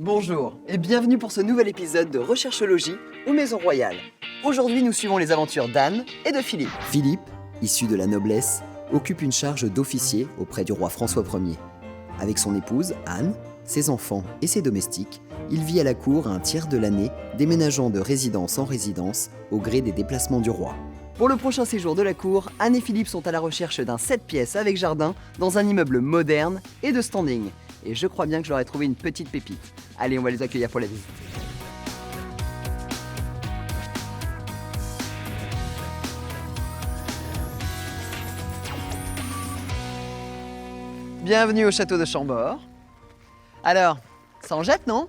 Bonjour et bienvenue pour ce nouvel épisode de Recherche-Logis aux Maisons Royales. Aujourd'hui, nous suivons les aventures d'Anne et de Philippe. Philippe, issu de la noblesse, occupe une charge d'officier auprès du roi François Ier. Avec son épouse, Anne, ses enfants et ses domestiques, il vit à la cour un tiers de l'année, déménageant de résidence en résidence au gré des déplacements du roi. Pour le prochain séjour de la cour, Anne et Philippe sont à la recherche d'un 7 pièces avec jardin dans un immeuble moderne et de standing. Et je crois bien que je leur ai trouvé une petite pépite. Allez, on va les accueillir pour la visite. Bienvenue au château de Chambord. Alors, ça en jette, non?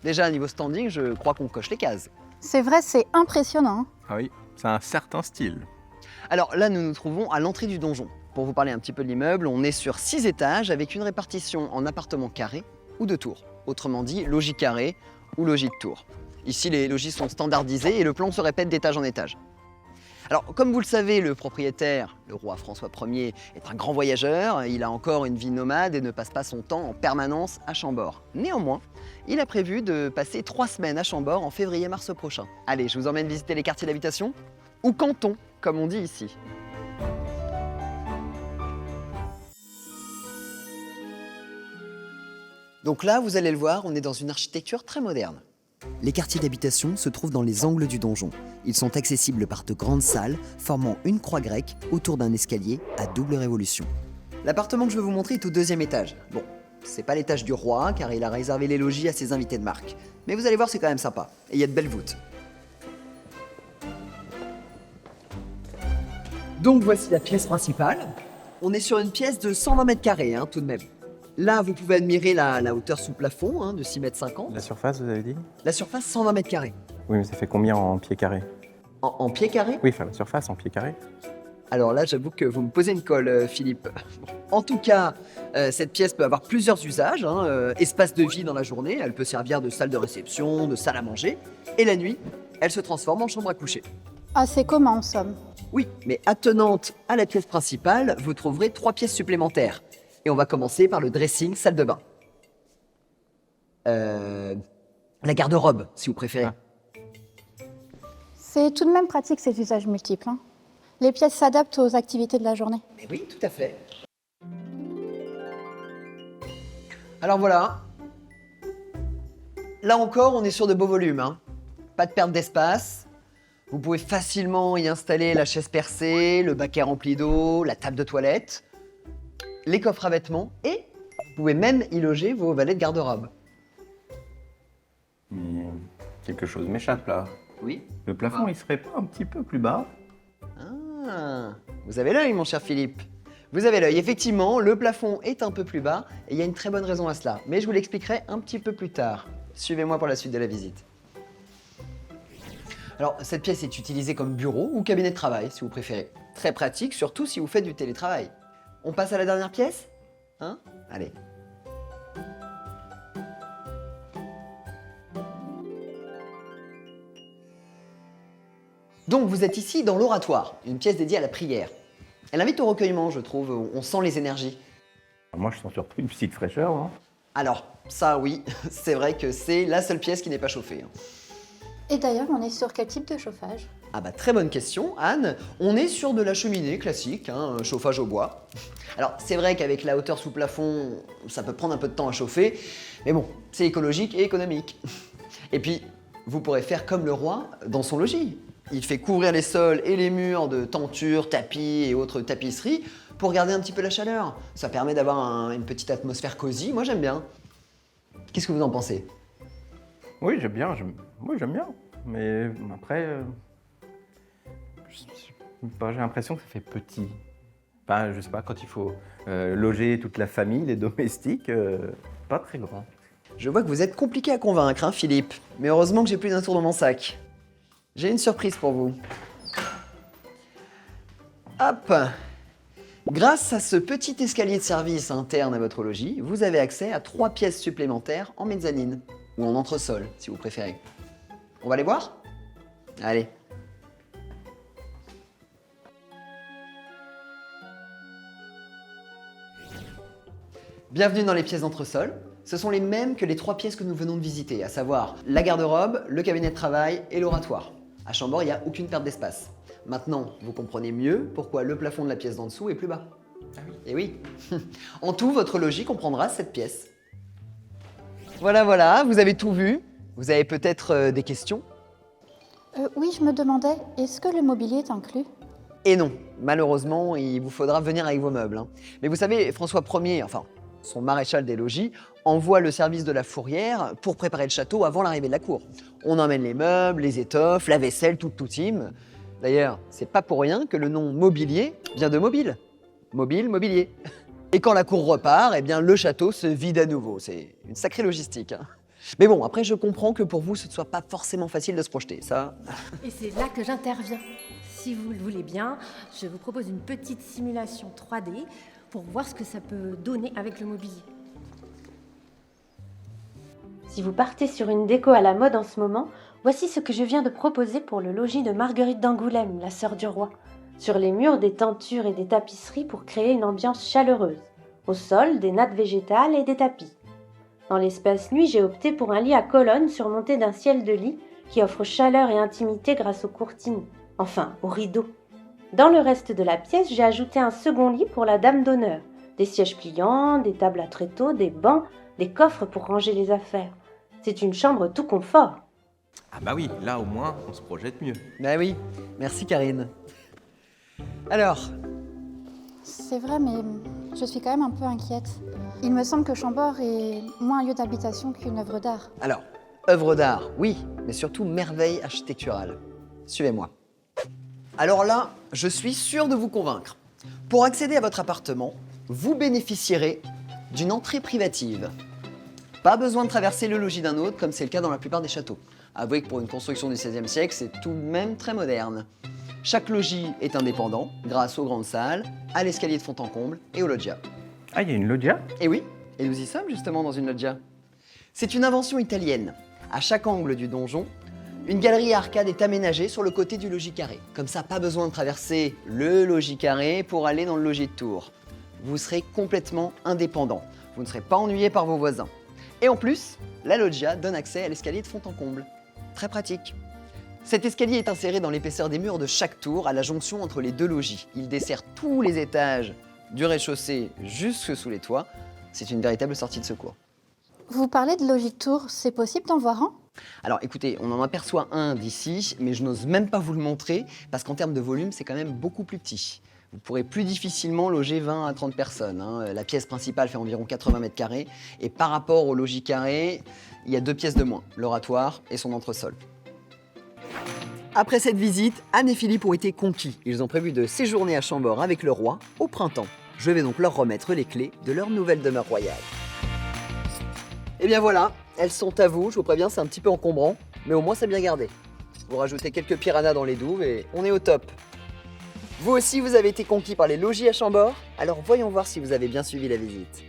Déjà, niveau standing, je crois qu'on coche les cases. C'est vrai, c'est impressionnant. Ah oui, c'est un certain style. Alors là, nous nous trouvons à l'entrée du donjon. Pour vous parler un petit peu de l'immeuble, on est sur 6 étages avec une répartition en appartements carrés ou de tours. Autrement dit, logis carré ou logis de tour. Ici, les logis sont standardisés et le plan se répète d'étage en étage. Alors, comme vous le savez, le propriétaire, le roi François Ier, est un grand voyageur. Il a encore une vie nomade et ne passe pas son temps en permanence à Chambord. Néanmoins, il a prévu de passer 3 semaines à Chambord en février-mars prochain. Allez, je vous emmène visiter les quartiers d'habitation, ou cantons, comme on dit ici. Donc là, vous allez le voir, on est dans une architecture très moderne. Les quartiers d'habitation se trouvent dans les angles du donjon. Ils sont accessibles par de grandes salles formant une croix grecque autour d'un escalier à double révolution. L'appartement que je vais vous montrer est au 2e étage. Bon, c'est pas l'étage du roi, car il a réservé les logis à ses invités de marque. Mais vous allez voir, c'est quand même sympa. Et il y a de belles voûtes. Donc voici la pièce principale. On est sur une pièce de 120 mètres carrés, tout de même. Là, vous pouvez admirer la hauteur sous plafond, de 6,50 m. La surface, vous avez dit? La surface, 120 mètres carrés. Oui, mais ça fait combien en pieds carrés? En pieds carrés? Oui, enfin la surface en pieds carrés. Alors là, j'avoue que vous me posez une colle, Philippe. En tout cas, cette pièce peut avoir plusieurs usages. Espace de vie dans la journée, elle peut servir de salle de réception, de salle à manger. Et la nuit, elle se transforme en chambre à coucher. Assez commun en somme. Oui, mais attenante à la pièce principale, vous trouverez 3 pièces supplémentaires. Et on va commencer par le dressing salle de bain. La garde-robe, si vous préférez. Ah. C'est tout de même pratique ces usages multiples. Les pièces s'adaptent aux activités de la journée. Mais oui, tout à fait. Alors voilà. Là encore, on est sur de beaux volumes. Pas de perte d'espace. Vous pouvez facilement y installer la chaise percée, le baquet rempli d'eau, la table de toilette, les coffres à vêtements et vous pouvez même y loger vos valets de garde-robe. Mais quelque chose m'échappe là. Oui. Le plafond, il serait pas un petit peu plus bas? Ah, vous avez l'œil, mon cher Philippe. Vous avez l'œil. Effectivement, le plafond est un peu plus bas et il y a une très bonne raison à cela. Mais je vous l'expliquerai un petit peu plus tard. Suivez-moi pour la suite de la visite. Alors, cette pièce est utilisée comme bureau ou cabinet de travail, si vous préférez. Très pratique, surtout si vous faites du télétravail. On passe à la dernière pièce? Allez. Donc, vous êtes ici dans l'oratoire, une pièce dédiée à la prière. Elle invite au recueillement, je trouve, on sent les énergies. Moi, je sens surtout une petite fraîcheur. Hein. Alors, ça oui, c'est vrai que c'est la seule pièce qui n'est pas chauffée. Et d'ailleurs, on est sur quel type de chauffage? Ah bah très bonne question, Anne. On est sur de la cheminée classique, un chauffage au bois. Alors c'est vrai qu'avec la hauteur sous plafond, ça peut prendre un peu de temps à chauffer, mais bon, c'est écologique et économique. Et puis, vous pourrez faire comme le roi dans son logis. Il fait couvrir les sols et les murs de tentures, tapis et autres tapisseries pour garder un petit peu la chaleur. Ça permet d'avoir une petite atmosphère cosy, moi j'aime bien. Qu'est-ce que vous en pensez? Oui, j'aime bien. Oui, j'aime bien. Mais après, j'ai l'impression que ça fait petit. Enfin, je sais pas, quand il faut loger toute la famille, les domestiques, pas très grand. Je vois que vous êtes compliqué à convaincre, Philippe. Mais heureusement que j'ai plus d'un tour dans mon sac. J'ai une surprise pour vous. Hop! Grâce à ce petit escalier de service interne à votre logis, vous avez accès à 3 pièces supplémentaires en mezzanine, ou en entresol, si vous préférez. On va les voir? Allez. Bienvenue dans les pièces d'entresol. Ce sont les mêmes que les 3 pièces que nous venons de visiter, à savoir la garde-robe, le cabinet de travail et l'oratoire. À Chambord, il n'y a aucune perte d'espace. Maintenant, vous comprenez mieux pourquoi le plafond de la pièce d'en dessous est plus bas. Ah oui. Et oui. En tout, votre logis comprendra cette pièce. Voilà, vous avez tout vu. Vous avez peut-être des questions? Oui, je me demandais, est-ce que le mobilier est inclus? Et non, malheureusement, il vous faudra venir avec vos meubles, hein. Mais vous savez, François Ier, enfin, son maréchal des logis, envoie le service de la fourrière pour préparer le château avant l'arrivée de la cour. On emmène les meubles, les étoffes, la vaisselle, tout team. D'ailleurs, c'est pas pour rien que le nom mobilier vient de mobile. Mobile, mobilier. Et quand la cour repart, eh bien, le château se vide à nouveau. C'est une sacrée logistique, hein. Mais bon, après, je comprends que pour vous, ce ne soit pas forcément facile de se projeter, ça. Et c'est là que j'interviens. Si vous le voulez bien, je vous propose une petite simulation 3D pour voir ce que ça peut donner avec le mobilier. Si vous partez sur une déco à la mode en ce moment, voici ce que je viens de proposer pour le logis de Marguerite d'Angoulême, la sœur du roi. Sur les murs, des tentures et des tapisseries pour créer une ambiance chaleureuse. Au sol, des nattes végétales et des tapis. Dans l'espace nuit, j'ai opté pour un lit à colonnes surmonté d'un ciel de lit qui offre chaleur et intimité grâce aux courtines, enfin aux rideaux. Dans le reste de la pièce, j'ai ajouté un second lit pour la dame d'honneur, des sièges pliants, des tables à tréteaux, des bancs, des coffres pour ranger les affaires. C'est une chambre tout confort. Ah bah oui, là au moins, on se projette mieux. Bah oui, merci Karine. Alors, C'est vrai, mais je suis quand même un peu inquiète. Il me semble que Chambord est moins un lieu d'habitation qu'une œuvre d'art. œuvre d'art, oui, mais surtout merveille architecturale. Suivez-moi. Alors là, je suis sûr de vous convaincre. Pour accéder à votre appartement, vous bénéficierez d'une entrée privative. Pas besoin de traverser le logis d'un autre, comme c'est le cas dans la plupart des châteaux. Avouez que pour une construction du XVIe siècle, c'est tout de même très moderne. Chaque logis est indépendant, grâce aux grandes salles, à l'escalier de fond en comble et aux loggias. Ah, il y a une loggia? Et oui, et nous y sommes justement dans une loggia. C'est une invention italienne. À chaque angle du donjon, une galerie à arcades est aménagée sur le côté du logis carré. Comme ça, pas besoin de traverser le logis carré pour aller dans le logis de tour. Vous serez complètement indépendant. Vous ne serez pas ennuyé par vos voisins. Et en plus, la loggia donne accès à l'escalier de fond en comble. Très pratique. Cet escalier est inséré dans l'épaisseur des murs de chaque tour à la jonction entre les 2 logis. Il dessert tous les étages du rez-de-chaussée jusque sous les toits. C'est une véritable sortie de secours. Vous parlez de logis de tour, c'est possible d'en voir un? Alors écoutez, on en aperçoit un d'ici, mais je n'ose même pas vous le montrer parce qu'en termes de volume, c'est quand même beaucoup plus petit. Vous pourrez plus difficilement loger 20 à 30 personnes, hein. La pièce principale fait environ 80 mètres carrés et par rapport au logis carré, il y a 2 pièces de moins, l'oratoire et son entresol. Après cette visite, Anne et Philippe ont été conquis. Ils ont prévu de séjourner à Chambord avec le roi au printemps. Je vais donc leur remettre les clés de leur nouvelle demeure royale. Et bien voilà, elles sont à vous. Je vous préviens, c'est un petit peu encombrant, mais au moins c'est bien gardé. Vous rajoutez quelques piranhas dans les douves et on est au top. Vous aussi, vous avez été conquis par les logis à Chambord? Alors voyons voir si vous avez bien suivi la visite.